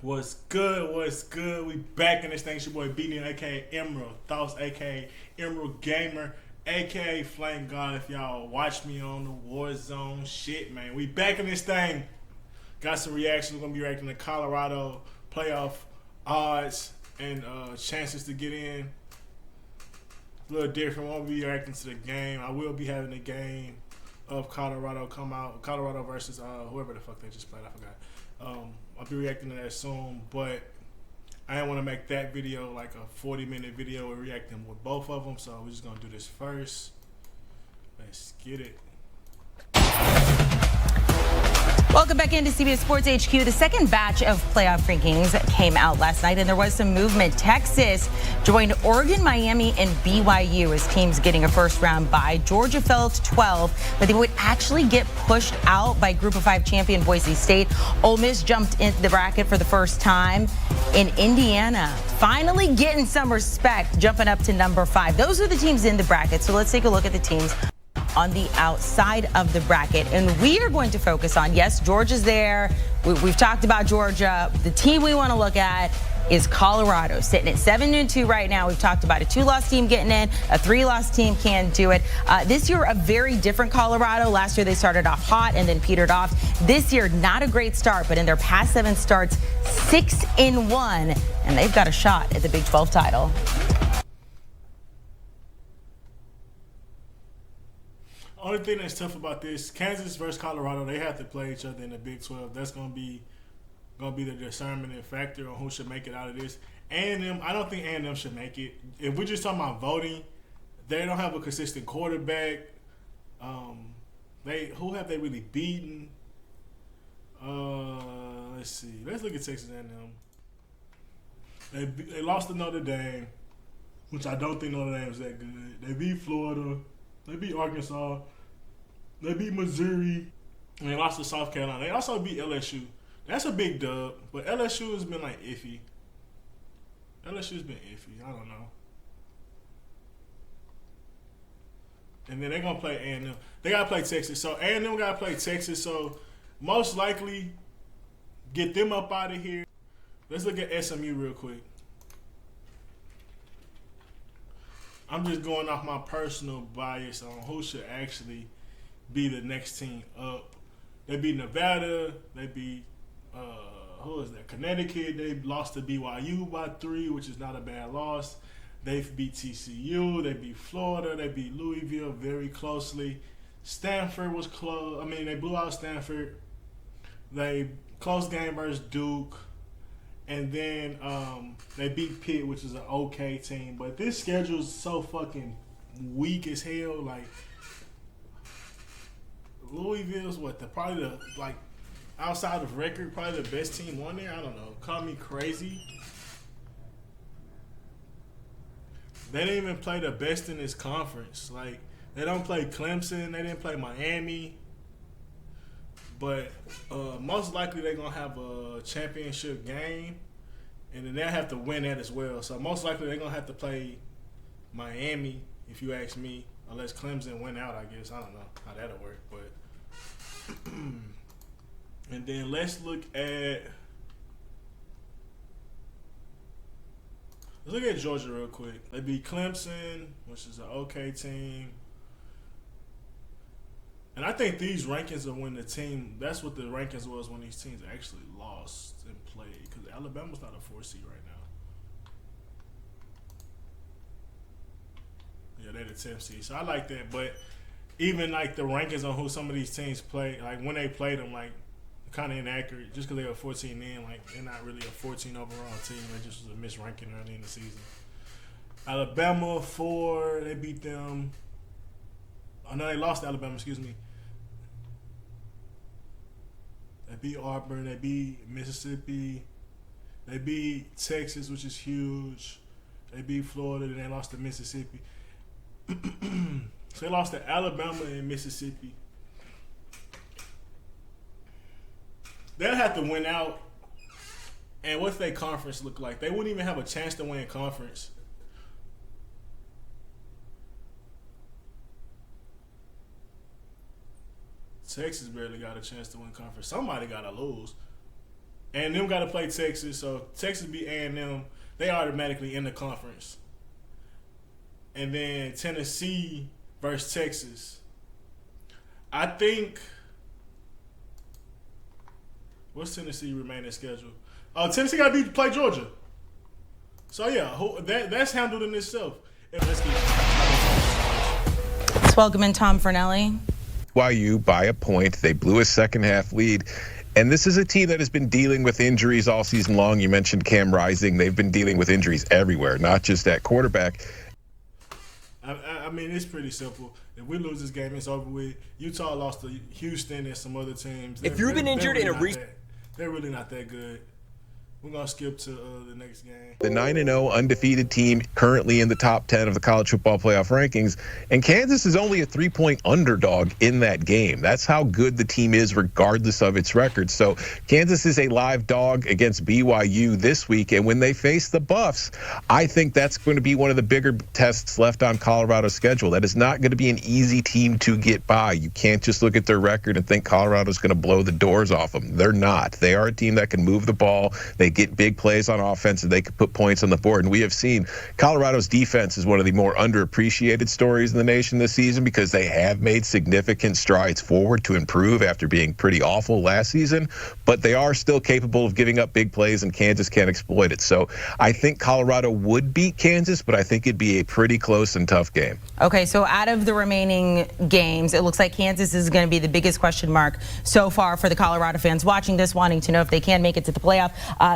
What's good? What's good? We back in this thing. It's your boy Deion, aka Emerald Thoughts, aka Emerald Gamer, aka Flame God. If y'all watch me on the Warzone shit, man, we back in this thing. Got some reactions. We're gonna be reacting to Colorado playoff odds and chances to get in. A little different. Won't be reacting to the game. I will be having the game of Colorado come out. Colorado versus whoever the fuck they just played. I forgot. I'll be reacting to that soon, but I didn't want to make that video like a 40-minute video. We're reacting with both of them, so we're just gonna do this first. Let's get it. Welcome back into CBS Sports HQ. The second batch of playoff rankings came out last night, and there was some movement. Texas joined Oregon, Miami, and BYU as teams getting a first-round bye. Georgia fell to 12, but they would actually get pushed out by Group of 5 champion Boise State. Ole Miss jumped into the bracket for the first time. In Indiana, finally getting some respect, jumping up to number 5. Those are the teams in the bracket, so let's take a look at the teams on the outside of the bracket, and we are going to focus on, yes, Georgia's there. We've talked about Georgia. The team we want to look at is Colorado, sitting at 7-2 right now. We've talked about a 2-loss team getting in, a 3-loss team can do it. This year, a very different Colorado. Last year, they started off hot and then petered off. This year, not a great start, but in their past 7 starts, 6-1, and they've got a shot at the Big 12 title. Only thing that's tough about this, Kansas versus Colorado, they have to play each other in the Big 12. That's gonna be the determining factor on who should make it out of this. A&M, I don't think A&M should make it. If we're just talking about voting, they don't have a consistent quarterback. Who have they really beaten? Let's see. Let's look at Texas A&M. They lost to Notre Dame, which I don't think Notre Dame is that good. They beat Florida. They beat Arkansas. They beat Missouri. And they lost to South Carolina. They also beat LSU. That's a big dub. But LSU has been like iffy. LSU's been iffy. I don't know. And then they're going to play A&M. They got to play Texas. So A&M got to play Texas. So most likely get them up out of here. Let's look at SMU real quick. I'm just going off my personal bias on who should actually be the next team up. They beat Nevada. They beat, who is that? Connecticut. They lost to BYU by 3, which is not a bad loss. They beat TCU. They beat Florida. They beat Louisville very closely. Stanford was close. I mean, they blew out Stanford. They close game versus Duke. And then they beat Pitt, which is an okay team. But this schedule is so fucking weak as hell. Like, Louisville's outside of record, probably the best team on there. I don't know. Call me crazy. They didn't even play the best in this conference. Like, they don't play Clemson. They didn't play Miami. But most likely they're going to have a championship game, and then they'll have to win that as well. So most likely they're going to have to play Miami, if you ask me, unless Clemson win out, I guess. I don't know how that'll work. But and then let's look at Georgia real quick. They beat Clemson, which is an okay team. And I think these rankings are when the team, that's what the rankings was when these teams actually lost and played. Because Alabama's not a 4 seed right now. Yeah, they're the 10th seed. So I like that. But even like the rankings on who some of these teams play, like when they played them, like kind of inaccurate. Just because they were 14 in, like they're not really a 14 overall team. They just was a misranking early in the season. Alabama 4, they beat them. Oh no, they lost to Alabama, excuse me. They beat Auburn, they beat Mississippi, they beat Texas, which is huge. They beat Florida, then they lost to Mississippi. So they lost to Alabama and Mississippi. They'll have to win out. And what's their conference look like? They wouldn't even have a chance to win conference. Texas barely got a chance to win conference. Somebody got to lose. A&M got to play Texas, so Texas beat A&M. They automatically in the conference. And then Tennessee versus Texas. I think. What's Tennessee remaining schedule? Oh, Tennessee got to play Georgia. So yeah, that's handled in itself. Let's get Let's welcome in Tom Fornelli. BYU by a point. They blew a second-half lead. And this is a team that has been dealing with injuries all season long. You mentioned Cam Rising. They've been dealing with injuries everywhere, not just at quarterback. I mean, it's pretty simple. If we lose this game, it's over with. Utah lost to Houston and some other teams. If you've been injured in a recent... They're really not that good. We're going to skip to the next game. The 9-0 undefeated team currently in the top 10 of the college football playoff rankings. And Kansas is only a 3-point underdog in that game. That's how good the team is regardless of its record. So Kansas is a live dog against BYU this week. And when they face the Buffs, I think that's going to be one of the bigger tests left on Colorado's schedule. That is not going to be an easy team to get by. You can't just look at their record and think Colorado's going to blow the doors off them. They're not. They are a team that can move the ball. They get big plays on offense and they can put points on the board. And we have seen Colorado's defense is one of the more underappreciated stories in the nation this season because they have made significant strides forward to improve after being pretty awful last season, but they are still capable of giving up big plays and Kansas can't exploit it. So I think Colorado would beat Kansas, but I think it'd be a pretty close and tough game. Okay, so out of the remaining games, it looks like Kansas is going to be the biggest question mark so far for the Colorado fans watching this, wanting to know if they can make it to the playoff.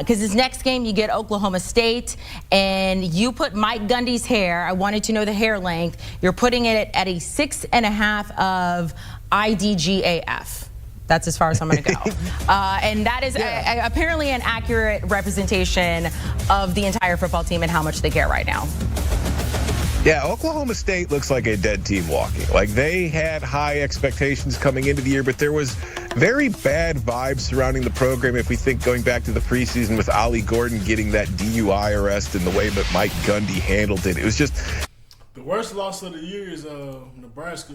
Because this next game, you get Oklahoma State, and you put Mike Gundy's hair. I wanted to know the hair length. You're putting it at a 6.5 of IDGAF. That's as far as I'm going to go. And that is apparently an accurate representation of the entire football team and how much they care right now. Yeah, Oklahoma State looks like a dead team walking. Like, they had high expectations coming into the year, but there was very bad vibes surrounding the program if we think going back to the preseason with Ollie Gordon getting that DUI arrest and the way that Mike Gundy handled it. It was just... The worst loss of the year is Nebraska.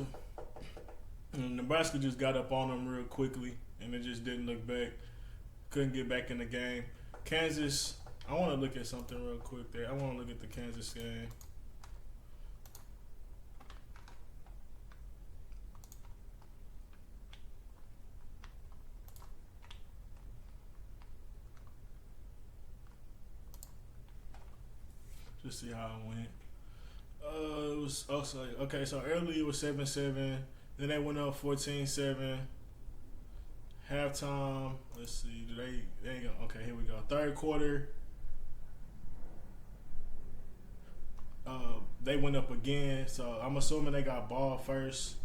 Nebraska just got up on them real quickly, and it just didn't look back. Couldn't get back in the game. Kansas, I want to look at something real quick there. I want to look at the Kansas game. Just see how it went. It was also okay. So early it was 7-7. Then they went up 14-7. Halftime. Let's see. Do they ain't gonna, okay, here we go. Third quarter. They went up again. So I'm assuming they got ball first.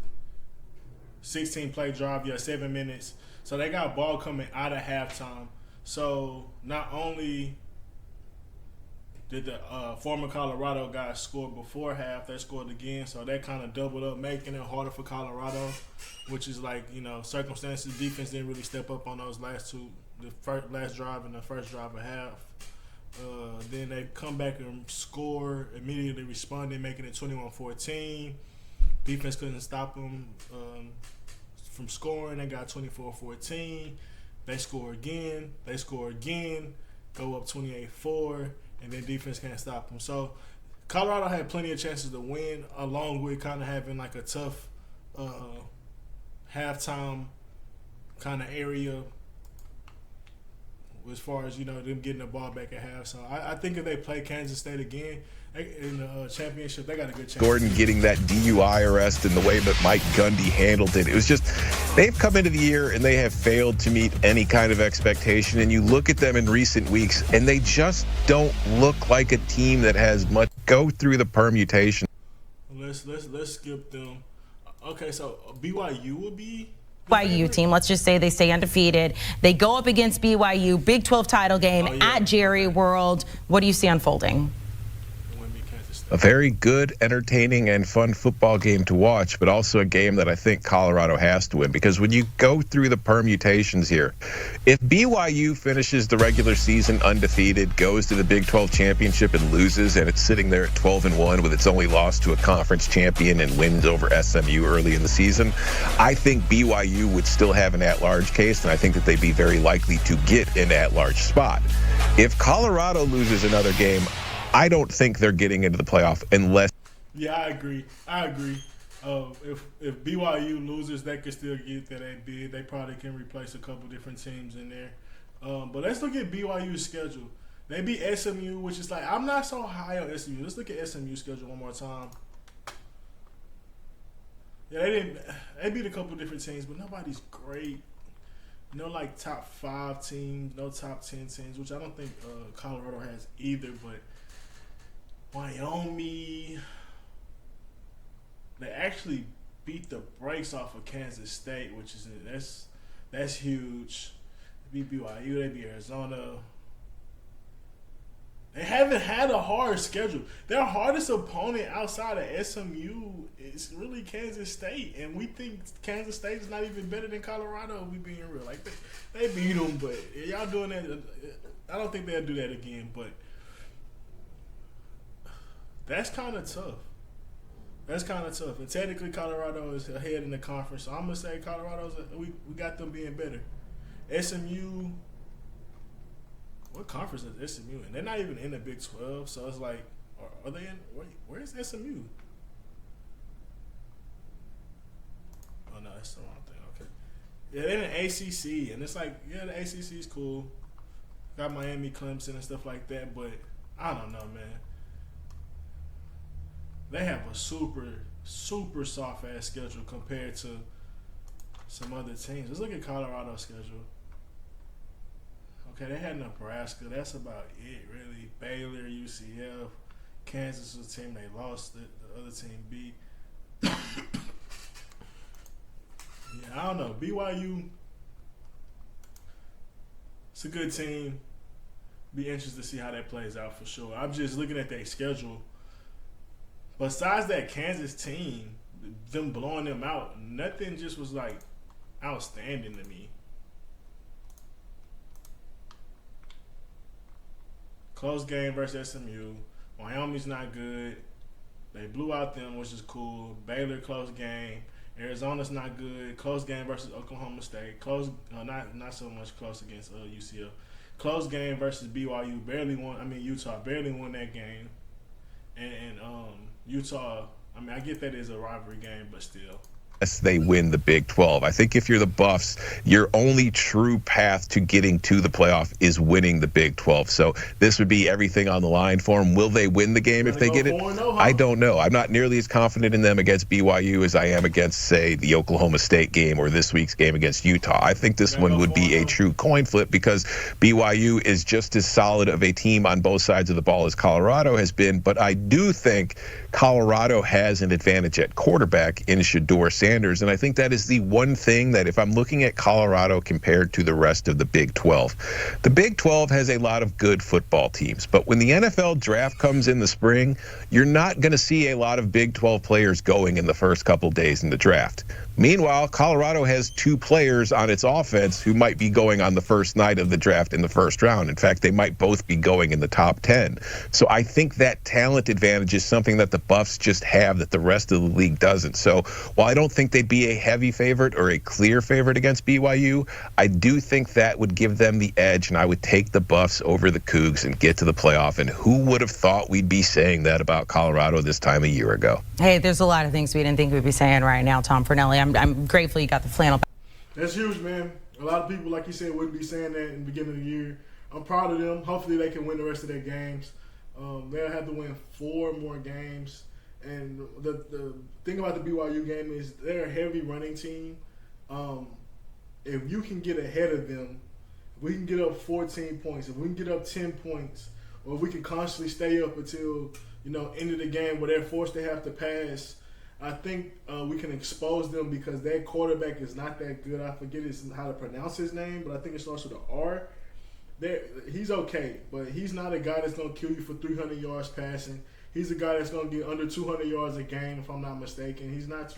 16 play drive. Yeah, 7 minutes. So they got ball coming out of halftime. So not only did the former Colorado guys score before half, they scored again, so that kind of doubled up, making it harder for Colorado, which is like, you know, circumstances. Defense didn't really step up on those last two, last drive and the first drive of half. Then they come back and score, immediately responding, making it 21-14. Defense couldn't stop them from scoring. They got 24-14. They score again. Go up 28-4. And then defense can't stop them. So Colorado had plenty of chances to win, along with kind of having like a tough halftime kind of area as far as, you know, them getting the ball back at half. So I think if they play Kansas State again in the championship, they got a good chance. Gordon getting that DUI arrest and the way that Mike Gundy handled it. It was just, they've come into the year and they have failed to meet any kind of expectation. And you look at them in recent weeks and they just don't look like a team that has much. Go through the permutation. Let's skip them. Okay, so BYU will be BYU team, let's just say they stay undefeated. They go up against BYU, Big 12 title game at Jerry World. What do you see unfolding? It wouldn't be Kansas State. a very good, entertaining, and fun football game to watch, but also a game that I think Colorado has to win. Because when you go through the permutations here, if BYU finishes the regular season undefeated, goes to the Big 12 championship and loses, and it's sitting there at 12-1 with its only loss to a conference champion and wins over SMU early in the season, I think BYU would still have an at-large case, and I think that they'd be very likely to get an at-large spot. If Colorado loses another game, I don't think they're getting into the playoff unless. Yeah, I agree. If BYU loses, they could still get that they bid. They probably can replace a couple different teams in there. But let's look at BYU's schedule. They beat SMU, which is like, I'm not so high on SMU. Let's look at SMU's schedule one more time. Yeah, they beat a couple different teams, but nobody's great. No, like top 5 teams, no top 10 teams, which I don't think Colorado has either. But Wyoming, they actually beat the brakes off of Kansas State, which is that's huge. They beat BYU, they beat Arizona. They haven't had a hard schedule. Their hardest opponent outside of SMU is really Kansas State, and we think Kansas State is not even better than Colorado. We being real, like they beat them, but y'all doing that. I don't think they'll do that again. But that's kind of tough. And technically, Colorado is ahead in the conference, so I'm gonna say we got them being better. SMU. What conference is SMU in? They're not even in the Big 12, so it's like, are they in? Where's SMU? Oh no, that's the wrong thing. Okay, yeah, they're in the ACC, and it's like, yeah, the ACC is cool. Got Miami, Clemson, and stuff like that, but I don't know, man. They have a super soft ass schedule compared to some other teams. Let's look at Colorado's schedule. Okay, they had Nebraska. That's about it, really. Baylor, UCF, Kansas was a team they lost. The other team beat. Yeah, I don't know. BYU, it's a good team. Be interested to see how that plays out for sure. I'm just looking at their schedule. Besides that Kansas team, them blowing them out, nothing just was like outstanding to me. Close game versus SMU. Wyoming's not good. They blew out them, which is cool. Baylor, close game. Arizona's not good. Close game versus Oklahoma State. Close, not so much close against UCF. Close game versus BYU. Utah barely won that game. And Utah, I get that is a rivalry game, but still. They win the Big 12. I think if you're the Buffs, your only true path to getting to the playoff is winning the Big 12. So this would be everything on the line for them. Will they win the game if they get it? I don't know. I'm not nearly as confident in them against BYU as I am against, say, the Oklahoma State game or this week's game against Utah. I think this one would be a true coin flip because BYU is just as solid of a team on both sides of the ball as Colorado has been. But I do think Colorado has an advantage at quarterback in Shedeur Sanders, and I think that is the one thing that if I'm looking at Colorado compared to the rest of the Big 12, the Big 12 has a lot of good football teams, but when the NFL draft comes in the spring, you're not going to see a lot of Big 12 players going in the first couple days in the draft. Meanwhile, Colorado has 2 players on its offense who might be going on the first night of the draft in the first round. In fact, they might both be going in the top 10. So I think that talent advantage is something that the Buffs just have that the rest of the league doesn't. So while I don't think they'd be a heavy favorite or a clear favorite against BYU, I do think that would give them the edge, and I would take the Buffs over the Cougs and get to the playoff. And who would have thought we'd be saying that about Colorado this time a year ago? Hey, there's a lot of things we didn't think we'd be saying right now, Tom Fornelli. I'm grateful you got the flannel. That's huge, man. A lot of people, like you said, wouldn't be saying that in the beginning of the year. I'm proud of them. Hopefully they can win the rest of their games. They'll have to win 4 more games. And the thing about the BYU game is they're a heavy running team. If you can get ahead of them, if we can get up 14 points, if we can get up 10 points, or if we can constantly stay up until, end of the game where they're forced to have to pass, I think we can expose them because their quarterback is not that good. I forget how to pronounce his name, but I think it starts with an R. He's okay, but he's not a guy that's going to kill you for 300 yards passing. He's a guy that's gonna get under 200 yards a game, if I'm not mistaken. He's not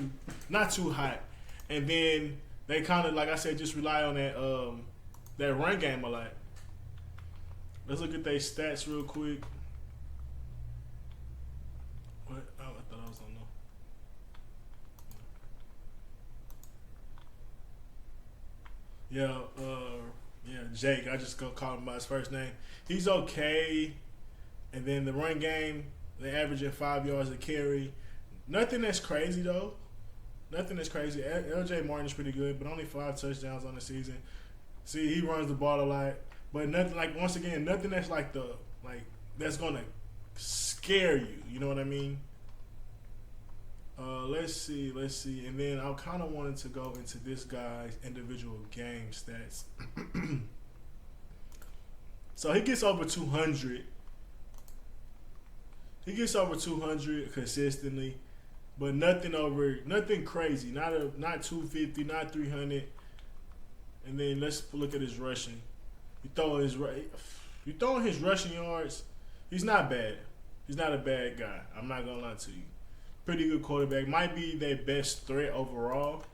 too hot. And then they kind of, like I said, just rely on that run game a lot. Let's look at their stats real quick. What? Oh, I thought I was on no. Jake. I just gonna call him by his first name. He's okay. And then the run game, they averaging 5 yards a carry. Nothing that's crazy though. Nothing that's crazy. LJ Martin's pretty good, but only 5 touchdowns on the season. See, he runs the ball a lot, but nothing like, once again, nothing that's that's gonna scare you. You know what I mean? Let's see, and then I kind of wanted to go into this guy's individual game stats. So he gets over 200. He gets over 200 consistently, but nothing crazy. Not 250, not 300. And then let's look at his rushing. You throwing his rushing yards. He's not bad. He's not a bad guy. I'm not gonna lie to you. Pretty good quarterback. Might be their best threat overall.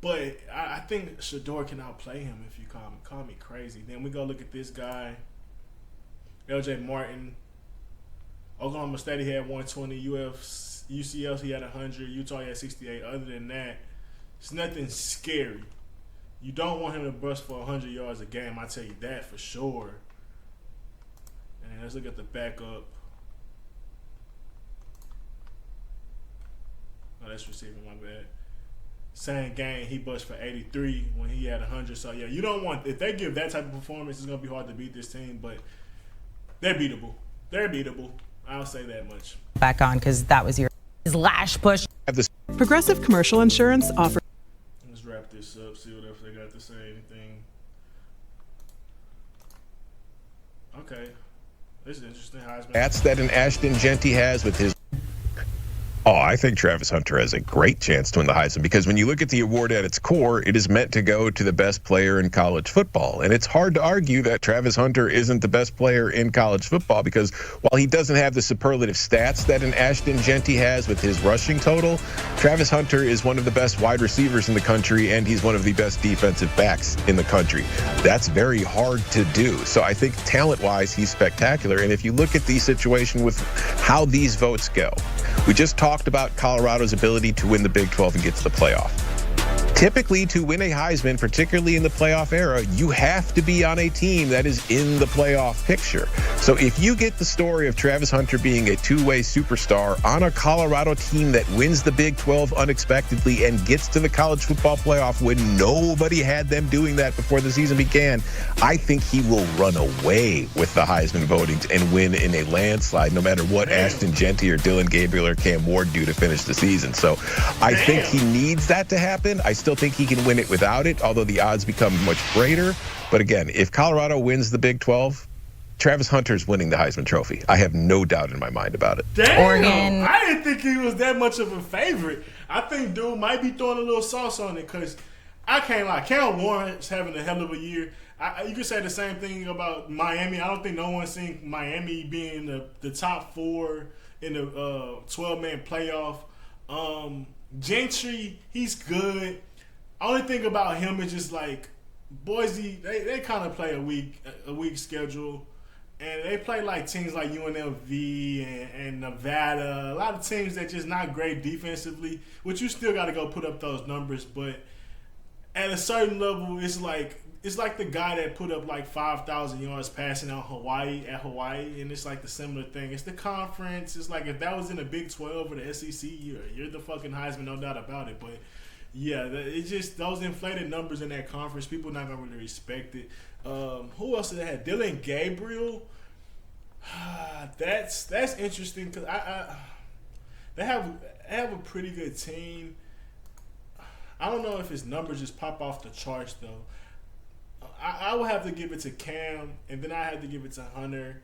But I think Shador can outplay him if you call me crazy. Then we go look at this guy, LJ Martin. Oklahoma State, he had 120. UCL, he had 100. Utah, he had 68. Other than that, it's nothing scary. You don't want him to bust for 100 yards a game. I tell you that for sure. And let's look at the backup. Oh, that's receiving, my bad. Same game, he bust for 83 when he had 100. So, yeah, you don't want – if they give that type of performance, it's going to be hard to beat this team. But they're beatable. They're beatable. I'll say that much. Back on, because that was his last push. Progressive Commercial Insurance offers. Let's wrap this up, see what else they got to say. Anything. Okay. This is interesting. Heisman. That's that an Ashton Genty has with his. Oh, I think Travis Hunter has a great chance to win the Heisman because when you look at the award at its core, it is meant to go to the best player in college football. And it's hard to argue that Travis Hunter isn't the best player in college football because while he doesn't have the superlative stats that an Ashton Genty has with his rushing total, Travis Hunter is one of the best wide receivers in the country and he's one of the best defensive backs in the country. That's very hard to do. So I think talent-wise, he's spectacular. And if you look at the situation with how these votes go, we just talked about Colorado's ability to win the Big 12 and get to the playoff. Typically, to win a Heisman, particularly in the playoff era, you have to be on a team that is in the playoff picture. So if you get the story of Travis Hunter being a two-way superstar on a Colorado team that wins the Big 12 unexpectedly and gets to the college football playoff when nobody had them doing that before the season began, I think he will run away with the Heisman voting and win in a landslide, no matter what Ashton Genty or Dylan Gabriel or Cam Ward do to finish the season. So I think he needs that to happen. I still think he can win it without it, although the odds become much greater. But again, if Colorado wins the Big 12, Travis Hunter's winning the Heisman Trophy. I have no doubt in my mind about it. Damn, Oregon. I didn't think he was that much of a favorite. I think dude might be throwing a little sauce on it because I can't lie. Cam Warren's having a hell of a year. You could say the same thing about Miami. I don't think no one's seen Miami being the top 4 in the 12-man playoff. Gentry, he's good. Only thing about him is just like Boise, they kind of play a weak schedule, and they play like teams like UNLV and Nevada. A lot of teams that just not great defensively, which you still got to go put up those numbers. But at a certain level, it's like the guy that put up like 5,000 yards passing on Hawaii, and it's like the similar thing. It's the conference. It's like if that was in the Big 12 or the SEC, you're the fucking Heisman, no doubt about it. But yeah, it's just those inflated numbers in that conference. People not gonna really respect it. Who else did they have? Dylan Gabriel. That's interesting because they have a pretty good team. I don't know if his numbers just pop off the charts though. I would have to give it to Cam, and then I had to give it to Hunter.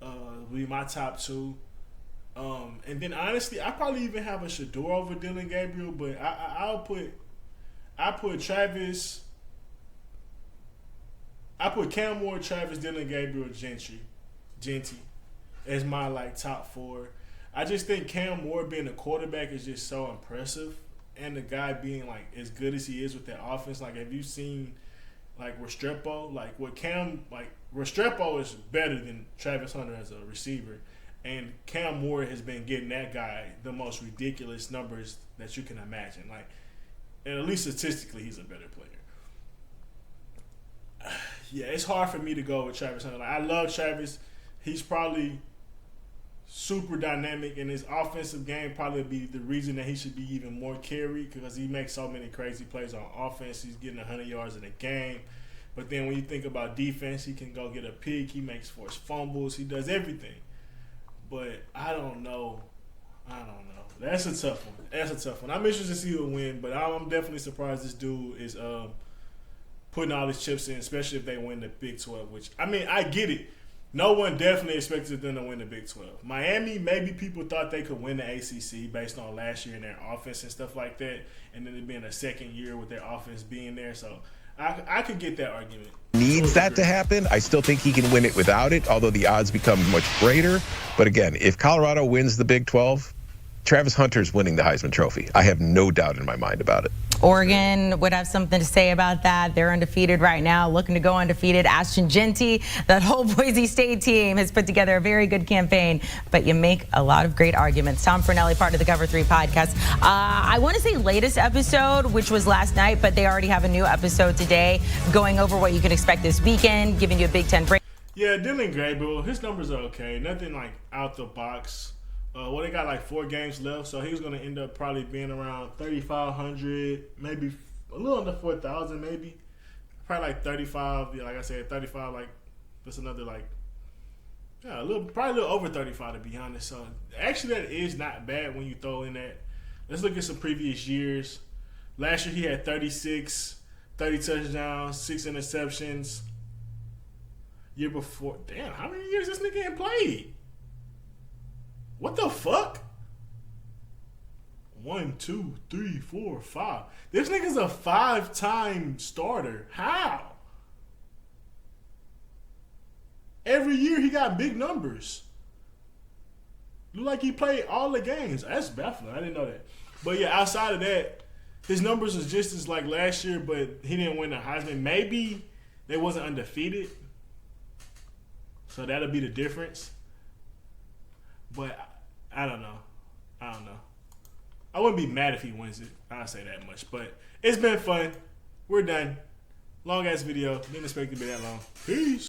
Would be my top 2. And then honestly, I probably even have a Shador over Dylan Gabriel, but I put Travis. I put Cam Ward, Travis, Dylan Gabriel, Genty. as my like top 4. I just think Cam Moore being a quarterback is just so impressive, and the guy being like as good as he is with that offense. Like, have you seen like Restrepo? Like what Cam like Restrepo is better than Travis Hunter as a receiver, and Cam Moore has been getting that guy the most ridiculous numbers that you can imagine. Like, and at least statistically, he's a better player. Yeah, it's hard for me to go with Travis Hunter. Like, I love Travis. He's probably super dynamic, and his offensive game probably be the reason that he should be even more carried because he makes so many crazy plays on offense. He's getting 100 yards in a game. But then when you think about defense, he can go get a pick. He makes forced fumbles. He does everything. But I don't know. That's a tough one. I'm interested to see who win, but I'm definitely surprised this dude is putting all his chips in, especially if they win the Big 12, which, I mean, I get it. No one definitely expected them to win the Big 12. Miami, maybe people thought they could win the ACC based on last year and their offense and stuff like that, and then it being a second year with their offense being there. So I could get that argument. Needs that to happen. I still think he can win it without it, although the odds become much greater. But again, if Colorado wins the Big 12, Travis Hunter's winning the Heisman Trophy. I have no doubt in my mind about it. Oregon would have something to say about that. They're undefeated right now, looking to go undefeated. Ashton Genty, that whole Boise State team has put together a very good campaign, but you make a lot of great arguments. Tom Fornelli, part of the Cover 3 podcast. I want to say latest episode, which was last night, but they already have a new episode today going over what you can expect this weekend, giving you a Big Ten break. Yeah, Dylan Gabriel, his numbers are okay. Nothing like out the box. They got like 4 games left, so he's going to end up probably being around 3,500, maybe a little under 4,000, maybe. Probably like 35, like I said, 35, like that's another like, yeah, probably a little over 35 to be honest. So actually that is not bad when you throw in that. Let's look at some previous years. Last year he had 36, 30 touchdowns, 6 interceptions. Year before, damn, how many years this nigga ain't played? What the fuck? 1, 2, 3, 4, 5. This nigga's a 5-time starter. How? Every year he got big numbers. Look like he played all the games. That's baffling. I didn't know that. But yeah, outside of that, his numbers was just as like last year, but he didn't win the Heisman. Maybe they wasn't undefeated. So that'll be the difference. But I don't know. I wouldn't be mad if he wins it. I'll say that much. But it's been fun. We're done. Long ass video. Didn't expect it to be that long. Peace.